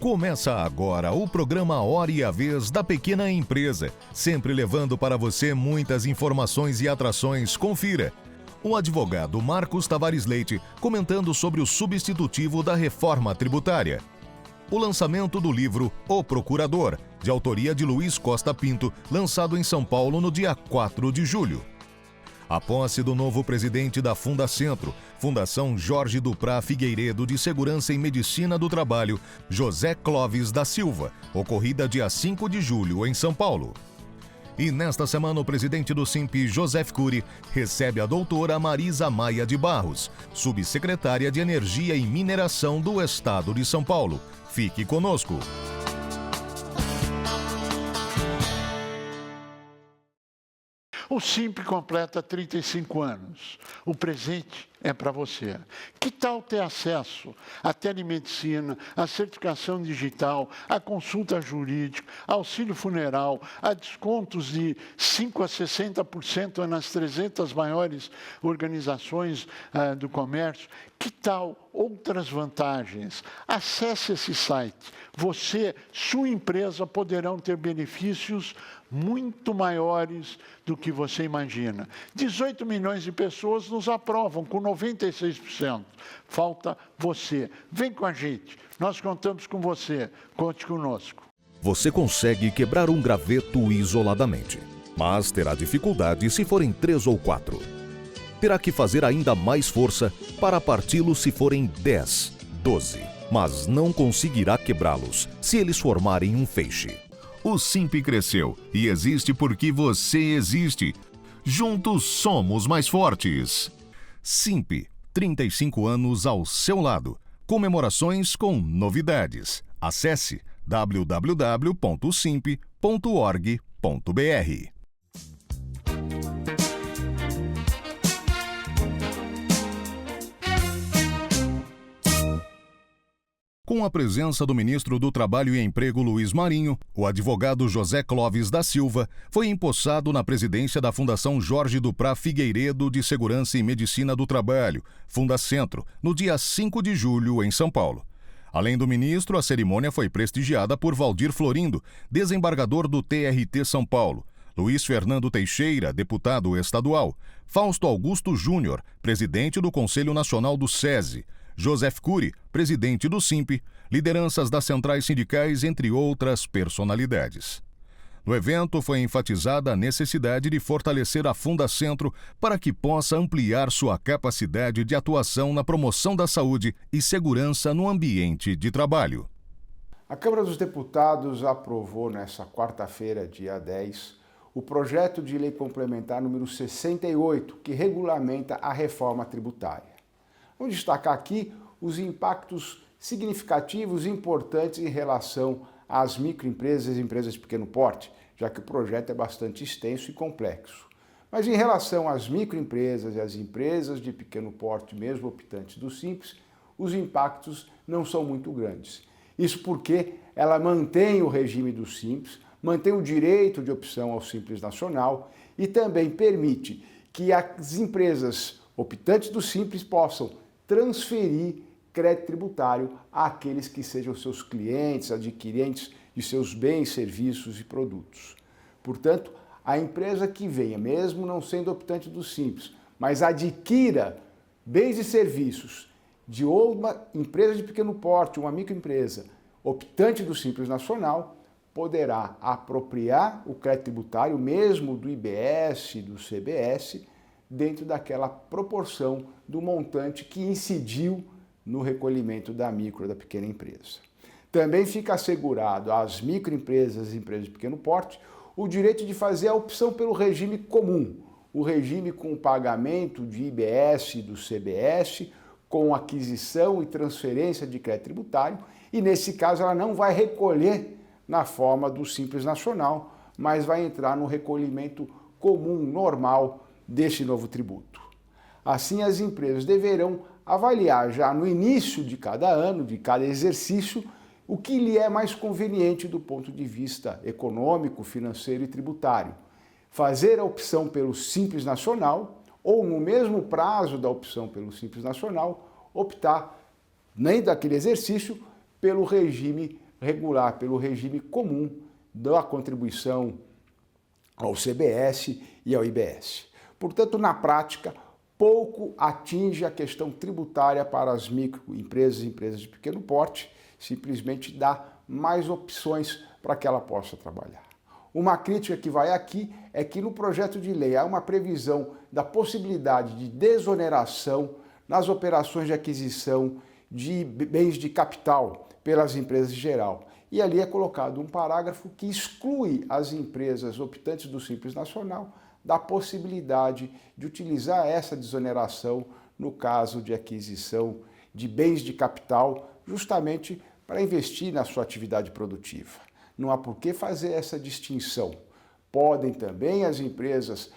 Começa agora o programa Hora e a Vez da Pequena Empresa, sempre levando para você muitas informações e atrações. Confira. O advogado Marcos Tavares Leite comentando sobre o substitutivo da reforma tributária. O lançamento do livro O Procurador, de autoria de Luiz Costa Pinto, lançado em São Paulo no dia 4 de julho. A posse do novo presidente da Fundacentro, Fundação Jorge Duprá Figueiredo de Segurança e Medicina do Trabalho, José Clóvis da Silva, ocorrida dia 5 de julho em São Paulo. E nesta semana o presidente do Simp, Joseph Cury, recebe a doutora Marisa Maia de Barros, subsecretária de Energia e Mineração do Estado de São Paulo. Fique conosco. O Simp completa 35 anos. O presente é para você. Que tal ter acesso à telemedicina, à certificação digital, à consulta jurídica, auxílio funeral, a descontos de 5% a 60% nas 300 maiores organizações do comércio? Que tal outras vantagens? Acesse esse site. Você, sua empresa poderão ter benefícios muito maiores do que você imagina. 18 milhões de pessoas nos aprovam com 96%. Falta você. Vem com a gente. Nós contamos com você. Conte conosco. Você consegue quebrar um graveto isoladamente, mas terá dificuldade se forem 3 ou 4. Terá que fazer ainda mais força para parti-los se forem 10, 12, mas não conseguirá quebrá-los se eles formarem um feixe. O Simp cresceu e existe porque você existe. Juntos somos mais fortes. Simp, 35 anos ao seu lado. Comemorações com novidades. Acesse www.simp.org.br. Com a presença do ministro do Trabalho e Emprego, Luiz Marinho, o advogado José Clóvis da Silva foi empossado na presidência da Fundação Jorge Duprá Figueiredo de Segurança e Medicina do Trabalho, Fundacentro, no dia 5 de julho, em São Paulo. Além do ministro, a cerimônia foi prestigiada por Valdir Florindo, desembargador do TRT São Paulo, Luiz Fernando Teixeira, deputado estadual, Fausto Augusto Júnior, presidente do Conselho Nacional do SESI, Joseph Cury, presidente do Simp, lideranças das centrais sindicais, entre outras personalidades. No evento foi enfatizada a necessidade de fortalecer a Fundacentro para que possa ampliar sua capacidade de atuação na promoção da saúde e segurança no ambiente de trabalho. A Câmara dos Deputados aprovou nesta quarta-feira, dia 10, o projeto de lei complementar número 68, que regulamenta a reforma tributária. Vamos destacar aqui os impactos significativos e importantes em relação às microempresas e empresas de pequeno porte, já que o projeto é bastante extenso e complexo. Mas em relação às microempresas e às empresas de pequeno porte, mesmo optantes do Simples, os impactos não são muito grandes. Isso porque ela mantém o regime do Simples, mantém o direito de opção ao Simples Nacional e também permite que as empresas optantes do Simples possam transferir crédito tributário àqueles que sejam seus clientes, adquirentes de seus bens, serviços e produtos. Portanto, a empresa que venha, mesmo não sendo optante do Simples, mas adquira bens e serviços de uma empresa de pequeno porte, uma microempresa, optante do Simples Nacional, poderá apropriar o crédito tributário, mesmo do IBS, do CBS, dentro daquela proporção do montante que incidiu no recolhimento da micro, da pequena empresa. Também fica assegurado às microempresas e empresas de pequeno porte o direito de fazer a opção pelo regime comum, o regime com pagamento de IBS e do CBS, com aquisição e transferência de crédito tributário, e nesse caso ela não vai recolher na forma do Simples Nacional, mas vai entrar no recolhimento comum, normal, deste novo tributo. Assim, as empresas deverão avaliar já no início de cada ano, de cada exercício, o que lhe é mais conveniente do ponto de vista econômico, financeiro e tributário. Fazer a opção pelo Simples Nacional ou, no mesmo prazo da opção pelo Simples Nacional, optar, nem daquele exercício, pelo regime regular pelo regime comum da contribuição ao CBS e ao IBS. Portanto, na prática, pouco atinge a questão tributária para as microempresas e empresas de pequeno porte, simplesmente dá mais opções para que ela possa trabalhar. Uma crítica que vai aqui é que no projeto de lei há uma previsão da possibilidade de desoneração nas operações de aquisição de bens de capital pelas empresas em geral. E ali é colocado um parágrafo que exclui as empresas optantes do Simples Nacional da possibilidade de utilizar essa desoneração no caso de aquisição de bens de capital, justamente para investir na sua atividade produtiva. Não há por que fazer essa distinção. Podem também as empresas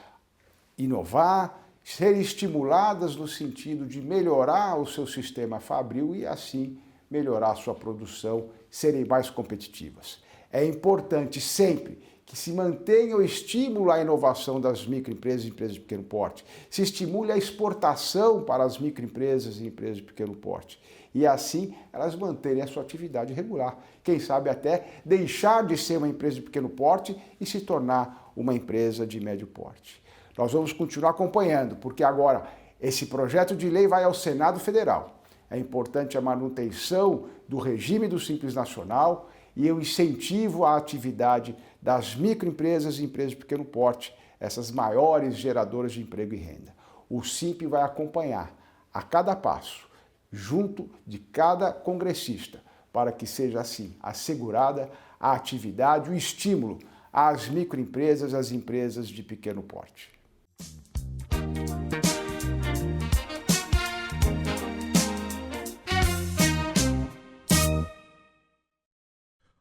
inovar, ser estimuladas no sentido de melhorar o seu sistema fabril e assim melhorar a sua produção, serem mais competitivas. É importante sempre que se mantenha o estímulo à inovação das microempresas e empresas de pequeno porte, se estimule a exportação para as microempresas e empresas de pequeno porte, e assim elas manterem a sua atividade regular. Quem sabe até deixar de ser uma empresa de pequeno porte e se tornar uma empresa de médio porte. Nós vamos continuar acompanhando, porque agora esse projeto de lei vai ao Senado Federal. É importante a manutenção do regime do Simples Nacional e o incentivo à atividade das microempresas e empresas de pequeno porte, essas maiores geradoras de emprego e renda. O SIMP vai acompanhar a cada passo, junto de cada congressista, para que seja assim assegurada a atividade, o estímulo às microempresas, às empresas de pequeno porte.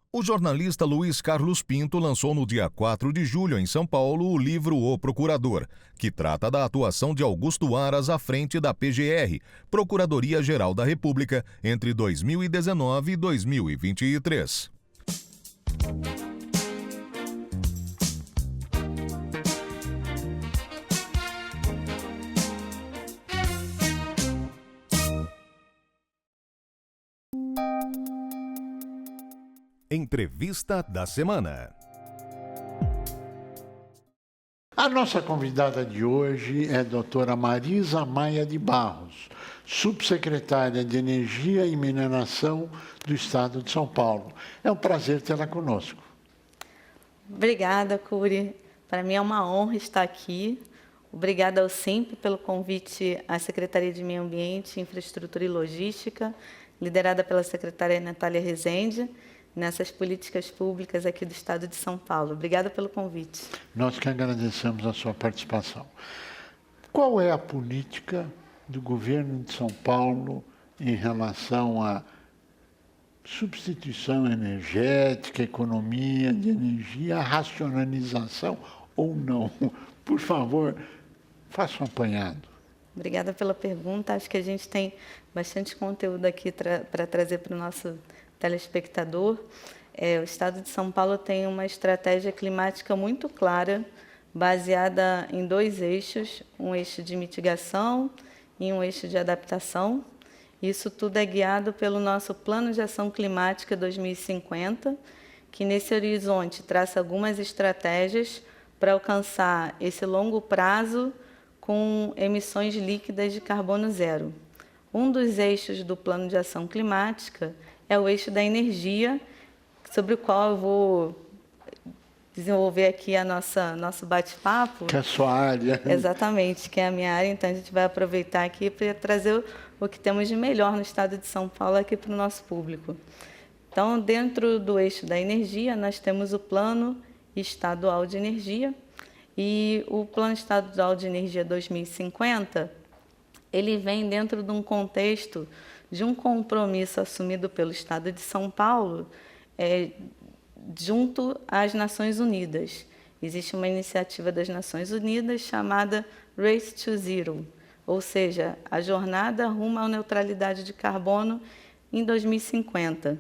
O jornalista Luiz Carlos Pinto lançou no dia 4 de julho, em São Paulo, o livro O Procurador, que trata da atuação de Augusto Aras à frente da PGR, Procuradoria-Geral da República, entre 2019 e 2023. Entrevista da semana. A nossa convidada de hoje é a doutora Marisa Maia de Barros, subsecretária de Energia e Mineração do Estado de São Paulo. É um prazer tê-la conosco. Obrigada, Cury. Para mim é uma honra estar aqui. Obrigada ao SIMP pelo convite à Secretaria de Meio Ambiente, Infraestrutura e Logística, liderada pela secretária Natália Rezende, nessas políticas públicas aqui do Estado de São Paulo. Obrigada pelo convite. Nós que agradecemos a sua participação. Qual é a política do governo de São Paulo em relação à substituição energética, economia de energia, a racionalização ou não? Por favor, faça um apanhado. Obrigada pela pergunta. Acho que a gente tem bastante conteúdo aqui para trazer para o nosso telespectador. O Estado de São Paulo tem uma estratégia climática muito clara, baseada em 2 eixos, um eixo de mitigação e um eixo de adaptação. Isso tudo é guiado pelo nosso Plano de Ação Climática 2050, que nesse horizonte traça algumas estratégias para alcançar esse longo prazo com emissões líquidas de carbono zero. Um dos eixos do Plano de Ação Climática é o eixo da energia, sobre o qual eu vou desenvolver aqui nosso bate-papo. Que é a sua área. Exatamente, que é a minha área. Então, a gente vai aproveitar aqui para trazer o que temos de melhor no Estado de São Paulo aqui para o nosso público. Então, dentro do eixo da energia, nós temos o Plano Estadual de Energia. E o Plano Estadual de Energia 2050, ele vem dentro de um contexto de um compromisso assumido pelo Estado de São Paulo junto às Nações Unidas. Existe uma iniciativa das Nações Unidas chamada Race to Zero, ou seja, a jornada rumo à neutralidade de carbono em 2050.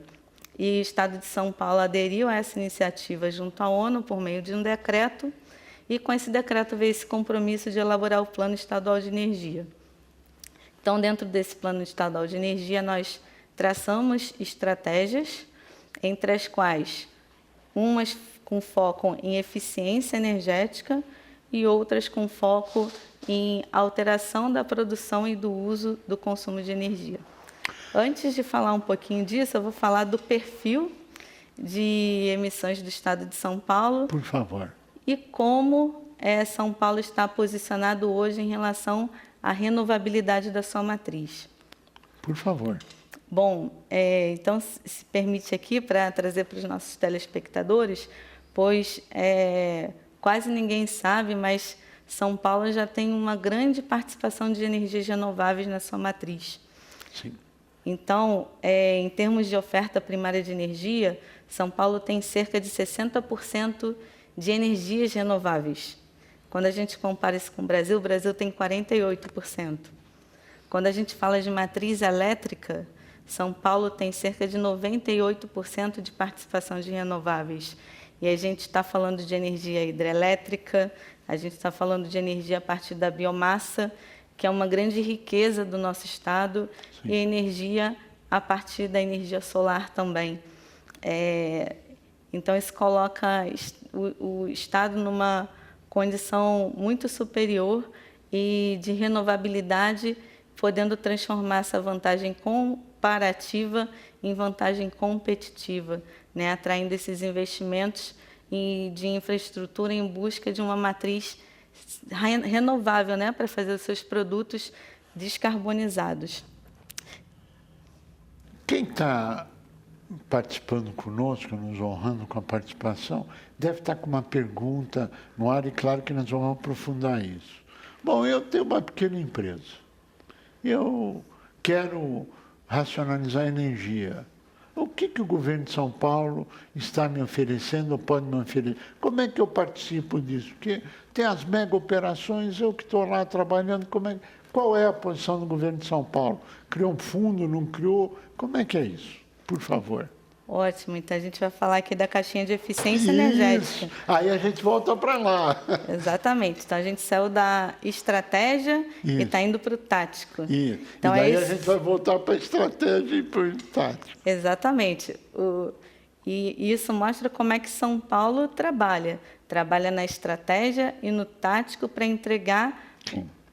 E o Estado de São Paulo aderiu a essa iniciativa junto à ONU por meio de um decreto, e com esse decreto veio esse compromisso de elaborar o Plano Estadual de Energia. Então, dentro desse Plano Estadual de Energia, nós traçamos estratégias entre as quais umas com foco em eficiência energética e outras com foco em alteração da produção e do uso do consumo de energia. Antes de falar um pouquinho disso, eu vou falar do perfil de emissões do Estado de São Paulo. Por favor. E como São Paulo está posicionado hoje em relação à renovabilidade da sua matriz. Por favor. Bom, então, se permite aqui para trazer para os nossos telespectadores, pois quase ninguém sabe, mas São Paulo já tem uma grande participação de energias renováveis na sua matriz. Sim. Então, em termos de oferta primária de energia, São Paulo tem cerca de 60% de energias renováveis. Quando a gente compara isso com o Brasil tem 48%. Quando a gente fala de matriz elétrica, São Paulo tem cerca de 98% de participação de renováveis. E a gente está falando de energia hidrelétrica, a gente está falando de energia a partir da biomassa, que é uma grande riqueza do nosso estado, sim, e energia a partir da energia solar também. Então, isso coloca o estado numa condição muito superior e de renovabilidade, podendo transformar essa vantagem comparativa em vantagem competitiva, né? Atraindo esses investimentos de infraestrutura em busca de uma matriz renovável, né? Para fazer os seus produtos descarbonizados. Quem está participando conosco, nos honrando com a participação, deve estar com uma pergunta no ar e claro que nós vamos aprofundar isso. Bom, eu tenho uma pequena empresa. Eu quero racionalizar a energia. O que o governo de São Paulo está me oferecendo ou pode me oferecer? Como é que eu participo disso? Porque tem as mega operações, eu que estou lá trabalhando, qual é a posição do governo de São Paulo? Criou um fundo, não criou? Como é que é isso? Por favor. Ótimo, então a gente vai falar aqui da caixinha de eficiência energética. Aí a gente volta para lá. Exatamente, então a gente saiu da estratégia e está indo para o tático. Isso. Então, e daí a gente vai voltar para a estratégia e para o tático. Exatamente. E isso mostra como é que São Paulo trabalha. Trabalha na estratégia e no tático para entregar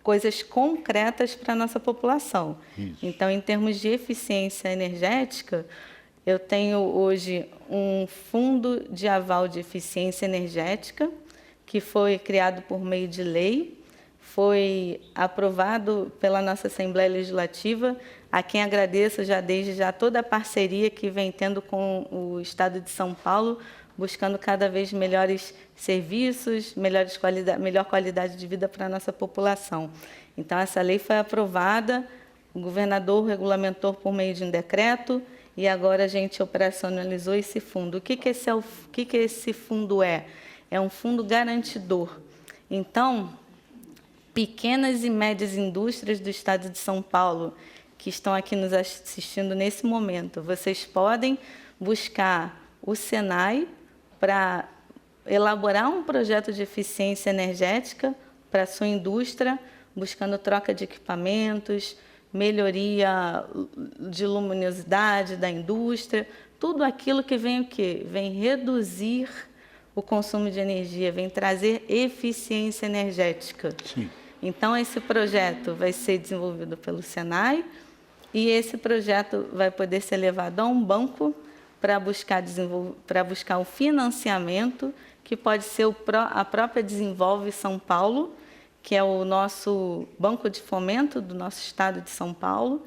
coisas concretas para a nossa população. Isso. Então, em termos de eficiência energética, eu tenho hoje um fundo de aval de eficiência energética, que foi criado por meio de lei, foi aprovado pela nossa Assembleia Legislativa, a quem agradeço desde já toda a parceria que vem tendo com o Estado de São Paulo, buscando cada vez melhores serviços, melhor qualidade de vida para a nossa população. Então, essa lei foi aprovada, o governador regulamentou por meio de um decreto, e agora a gente operacionalizou esse fundo. O que esse fundo é? É um fundo garantidor. Então, pequenas e médias indústrias do estado de São Paulo, que estão aqui nos assistindo nesse momento, vocês podem buscar o Senai para elaborar um projeto de eficiência energética para a sua indústria, buscando troca de equipamentos, melhoria de luminosidade da indústria, tudo aquilo que vem o quê? Vem reduzir o consumo de energia, vem trazer eficiência energética. Sim. Então, esse projeto vai ser desenvolvido pelo Senai e esse projeto vai poder ser levado a um banco para buscar o financiamento, que pode ser a própria Desenvolve São Paulo, que é o nosso banco de fomento do nosso estado de São Paulo,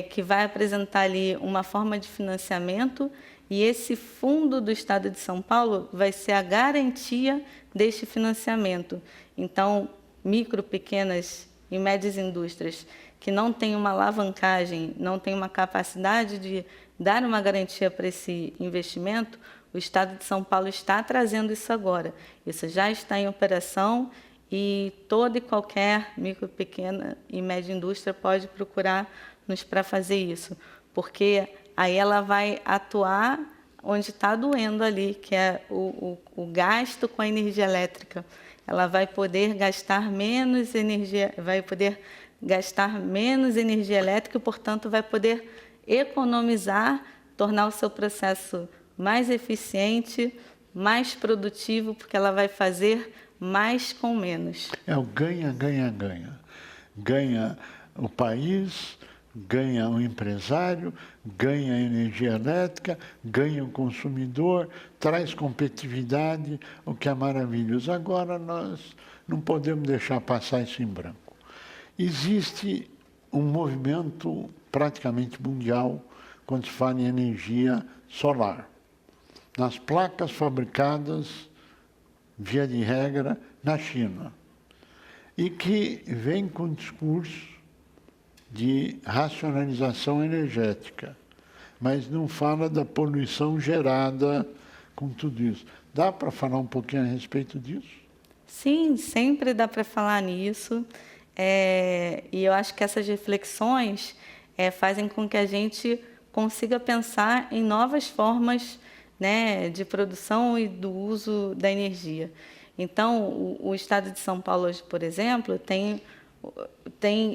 que vai apresentar ali uma forma de financiamento, e esse fundo do estado de São Paulo vai ser a garantia deste financiamento. Então, micro, pequenas e médias indústrias que não têm uma alavancagem, não têm uma capacidade de dar uma garantia para esse investimento, o estado de São Paulo está trazendo isso agora. Isso já está em operação, e toda e qualquer micro, pequena e média indústria pode procurar-nos para fazer isso, porque aí ela vai atuar onde está doendo ali, que é o gasto com a energia elétrica. Ela vai poder gastar menos energia, elétrica e, portanto, vai poder economizar tornar o seu processo mais eficiente, mais produtivo, porque ela vai fazer mais com menos. É o ganha, ganha, ganha. Ganha o país, ganha o empresário, ganha a energia elétrica, ganha o consumidor, traz competitividade, o que é maravilhoso. Agora, nós não podemos deixar passar isso em branco. Existe um movimento praticamente mundial quando se fala em energia solar. Nas placas fabricadas, via de regra, na China, e que vem com discurso de racionalização energética, mas não fala da poluição gerada com tudo isso. Dá para falar um pouquinho a respeito disso? Sim, sempre dá para falar nisso. E eu acho que essas reflexões fazem com que a gente consiga pensar em novas formas, né, de produção e do uso da energia. Então, o estado de São Paulo hoje, por exemplo, tem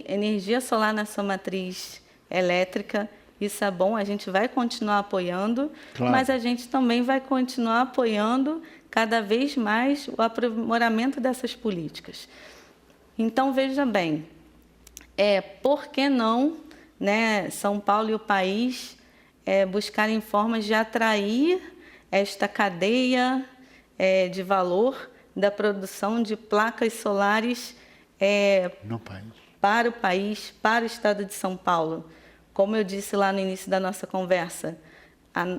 energia solar na sua matriz elétrica. Isso é bom, a gente vai continuar apoiando, claro, mas a gente também vai continuar apoiando cada vez mais o aprimoramento dessas políticas. Então, veja bem, por que não, né, São Paulo e o país buscarem formas de atrair esta cadeia de valor da produção de placas solares no país, para o país, para o estado de São Paulo. Como eu disse lá no início da nossa conversa,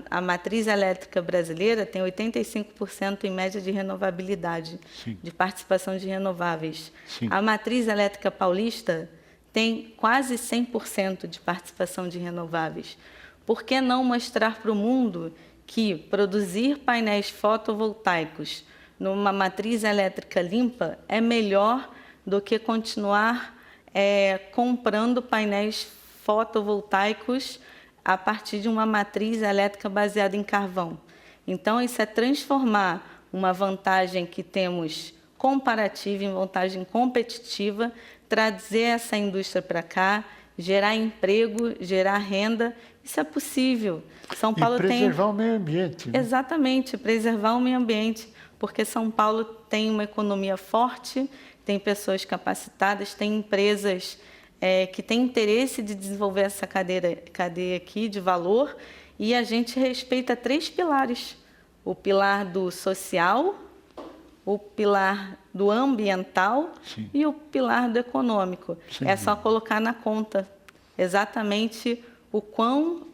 a matriz elétrica brasileira tem 85% em média de renovabilidade, sim, de participação de renováveis. Sim. A matriz elétrica paulista tem quase 100% de participação de renováveis. Por que não mostrar para o mundo que produzir painéis fotovoltaicos numa matriz elétrica limpa é melhor do que continuar comprando painéis fotovoltaicos a partir de uma matriz elétrica baseada em carvão? Então, isso é transformar uma vantagem que temos comparativa em vantagem competitiva, trazer essa indústria para cá, gerar emprego, gerar renda. Isso é possível. São Paulo preservar o meio ambiente. Né? Exatamente, preservar o meio ambiente, porque São Paulo tem uma economia forte, tem pessoas capacitadas, tem empresas que têm interesse de desenvolver essa cadeia aqui de valor, e a gente respeita 3 pilares: o pilar do social, o pilar do ambiental, sim, e o pilar do econômico. Sim, é só colocar na conta exatamente o quão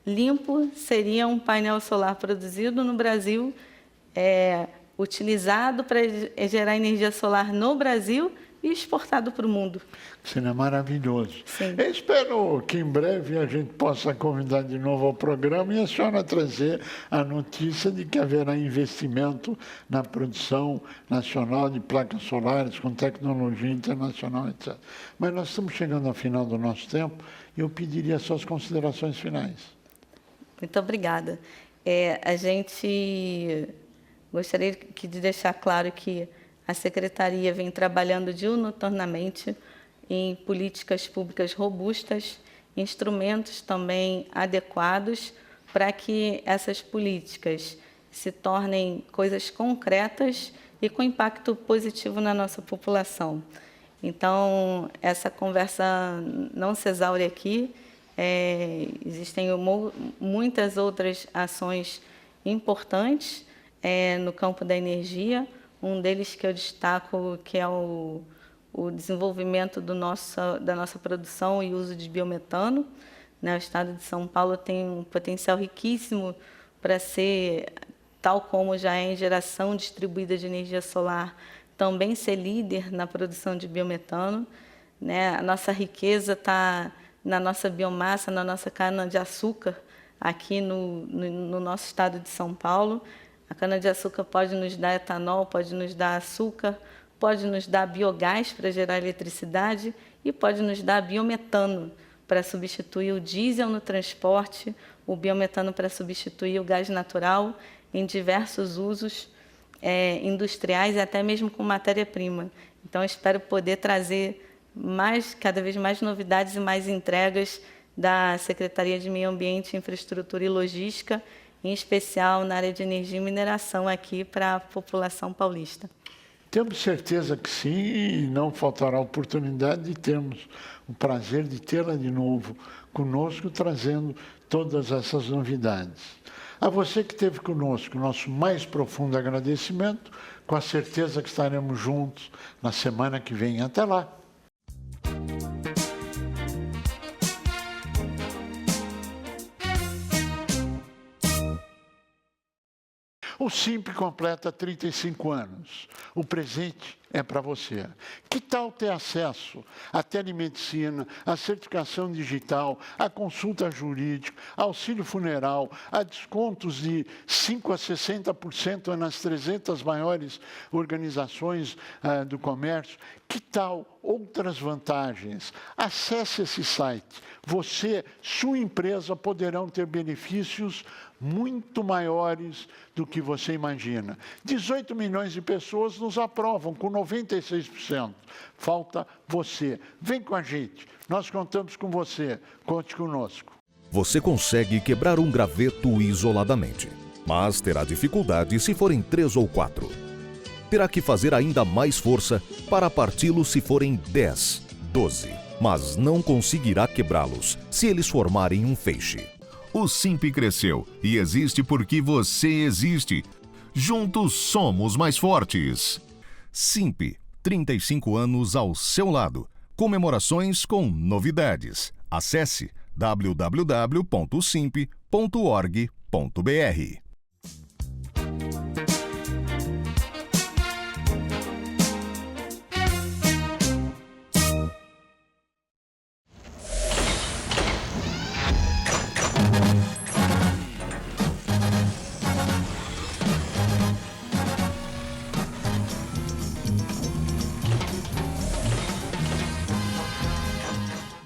limpo seria um painel solar produzido no Brasil, utilizado para gerar energia solar no Brasil e exportado para o mundo. Seria maravilhoso. Sim. Eu espero que em breve a gente possa convidar de novo ao programa e a senhora trazer a notícia de que haverá investimento na produção nacional de placas solares com tecnologia internacional, etc. Mas nós estamos chegando ao final do nosso tempo e eu pediria suas considerações finais. Muito obrigada. A gente gostaria de deixar claro que a Secretaria vem trabalhando diuturnamente em políticas públicas robustas, instrumentos também adequados para que essas políticas se tornem coisas concretas e com impacto positivo na nossa população. Então, essa conversa não se exaure aqui. Existem muitas outras ações importantes no campo da energia. Um deles que eu destaco, que é o desenvolvimento da nossa produção e uso de biometano. O estado de São Paulo tem um potencial riquíssimo para ser, tal como já é em geração distribuída de energia solar, também ser líder na produção de biometano. A nossa riqueza está na nossa biomassa, na nossa cana-de-açúcar, aqui no nosso estado de São Paulo. A cana-de-açúcar pode nos dar etanol, pode nos dar açúcar, pode nos dar biogás para gerar eletricidade e pode nos dar biometano para substituir o diesel no transporte, o biometano para substituir o gás natural em diversos usos industriais e até mesmo com matéria-prima. Então, espero poder trazer cada vez mais novidades e mais entregas da Secretaria de Meio Ambiente, Infraestrutura e Logística, em especial na área de energia e mineração aqui para a população paulista. Temos certeza que sim, e não faltará oportunidade de termos o prazer de tê-la de novo conosco, trazendo todas essas novidades. A você que esteve conosco, nosso mais profundo agradecimento, com a certeza que estaremos juntos na semana que vem. Até lá! O SIMP completa 35 anos. O presente é para você. Que tal ter acesso à telemedicina, à certificação digital, à consulta jurídica, auxílio funeral, a descontos de 5% a 60% nas 300 maiores organizações do comércio? Que tal outras vantagens? Acesse esse site. Você, sua empresa poderão ter benefícios muito maiores do que você imagina. 18 milhões de pessoas nos aprovam, com 96%. Falta você. Vem com a gente. Nós contamos com você. Conte conosco. Você consegue quebrar um graveto isoladamente, mas terá dificuldade se forem 3 ou 4. Terá que fazer ainda mais força para parti-los se forem 10, 12, mas não conseguirá quebrá-los se eles formarem um feixe. O SIMP cresceu e existe porque você existe. Juntos somos mais fortes. SIMP, 35 anos ao seu lado. Comemorações com novidades. Acesse www.simp.org.br.